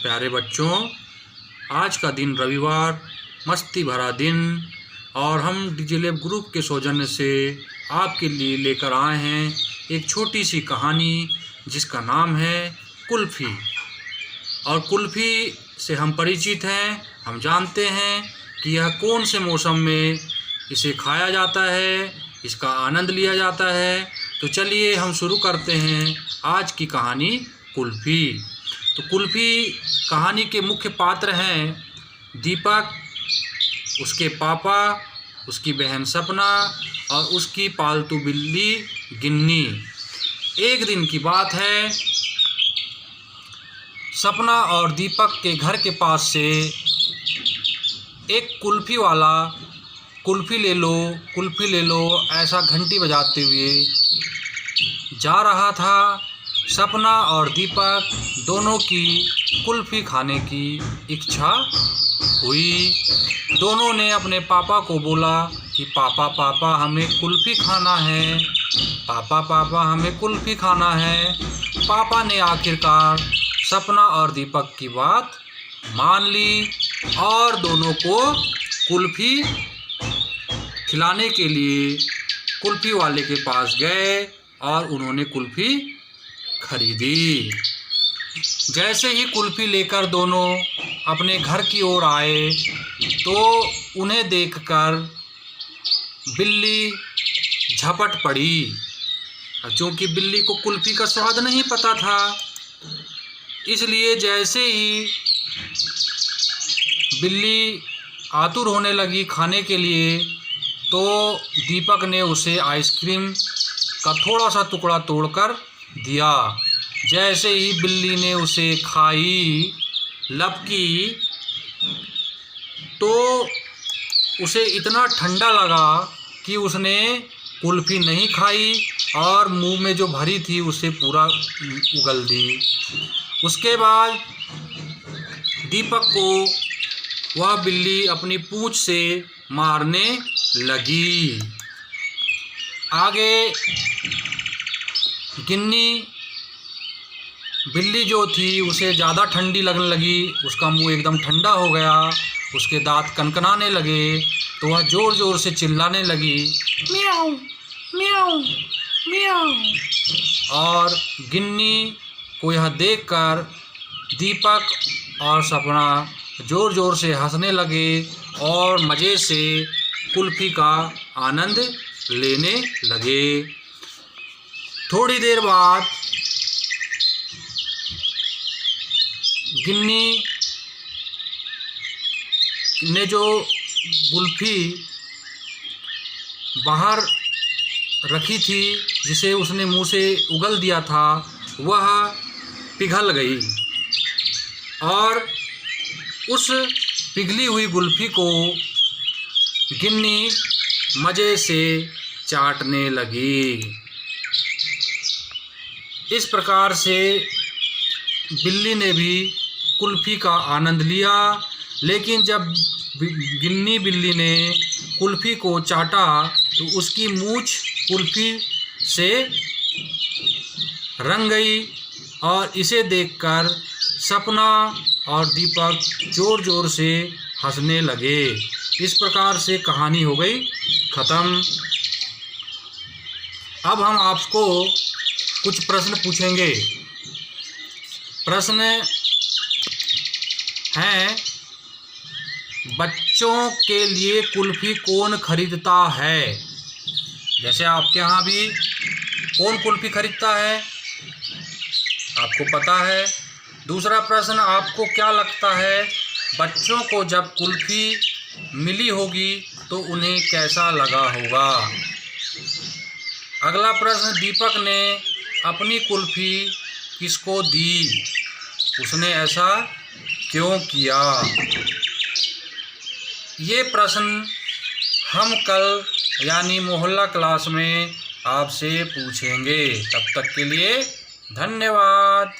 प्यारे बच्चों, आज का दिन रविवार, मस्ती भरा दिन, और हम डिजिलैब ग्रुप के सौजन्य से आपके लिए लेकर आए हैं एक छोटी सी कहानी जिसका नाम है कुल्फ़ी। और कुल्फ़ी से हम परिचित हैं, हम जानते हैं कि यह कौन से मौसम में इसे खाया जाता है, इसका आनंद लिया जाता है। तो चलिए हम शुरू करते हैं आज की कहानी कुल्फ़ी। तो कुल्फ़ी कहानी के मुख्य पात्र हैं दीपक, उसके पापा, उसकी बहन सपना और उसकी पालतू बिल्ली गिन्नी। एक दिन की बात है, सपना और दीपक के घर के पास से एक कुल्फ़ी वाला कुल्फ़ी ले लो ऐसा घंटी बजाते हुए जा रहा था। सपना और दीपक दोनों की कुल्फ़ी खाने की इच्छा हुई। दोनों ने अपने पापा को बोला कि पापा हमें कुल्फ़ी खाना है, पापा हमें कुल्फ़ी खाना है। पापा ने आखिरकार सपना और दीपक की बात मान ली और दोनों को कुल्फ़ी खिलाने के लिए कुल्फ़ी वाले के पास गए और उन्होंने कुल्फ़ी खरीदी। जैसे ही कुल्फ़ी लेकर दोनों अपने घर की ओर आए तो उन्हें देखकर बिल्ली झपट पड़ी। चूँकि बिल्ली को कुल्फ़ी का स्वाद नहीं पता था, इसलिए जैसे ही बिल्ली आतुर होने लगी खाने के लिए तो दीपक ने उसे आइसक्रीम का थोड़ा सा टुकड़ा तोड़कर दिया। जैसे ही बिल्ली ने उसे खाई, लपकी, तो उसे इतना ठंडा लगा कि उसने कुल्फ़ी नहीं खाई और मुंह में जो भरी थी उसे पूरा उगल दी। उसके बाद दीपक को वह बिल्ली अपनी पूंछ से मारने लगी। आगे गिन्नी बिल्ली जो थी उसे ज़्यादा ठंडी लगने लगी, उसका मुंह एकदम ठंडा हो गया, उसके दांत कनकनाने लगे, तो वह ज़ोर ज़ोर से चिल्लाने लगी, म्याऊं म्याऊं म्याऊं। और गिन्नी को यह देखकर दीपक और सपना ज़ोर ज़ोर से हंसने लगे और मज़े से कुल्फ़ी का आनंद लेने लगे। थोड़ी देर बाद गिन्नी ने जो कुल्फ़ी बाहर रखी थी, जिसे उसने मुंह से उगल दिया था, वह पिघल गई और उस पिघली हुई कुल्फ़ी को गिन्नी मज़े से चाटने लगी। इस प्रकार से बिल्ली ने भी कुल्फ़ी का आनंद लिया, लेकिन जब गिन्नी बिल्ली ने कुल्फ़ी को चाटा तो उसकी मूंछ कुल्फ़ी से रंग गई और इसे देखकर सपना और दीपक ज़ोर ज़ोर से हंसने लगे। इस प्रकार से कहानी हो गई ख़त्म। अब हम आपको कुछ प्रश्न पूछेंगे। प्रश्न हैं, बच्चों के लिए कुल्फ़ी कौन खरीदता है? जैसे आपके यहाँ भी कौन कुल्फ़ी खरीदता है, आपको पता है। दूसरा प्रश्न, आपको क्या लगता है बच्चों को जब कुल्फ़ी मिली होगी तो उन्हें कैसा लगा होगा? अगला प्रश्न, दीपक ने अपनी कुल्फ़ी किसको दी? उसने ऐसा क्यों किया? ये प्रश्न हम कल यानी मोहल्ला क्लास में आपसे पूछेंगे। तब तक के लिए धन्यवाद।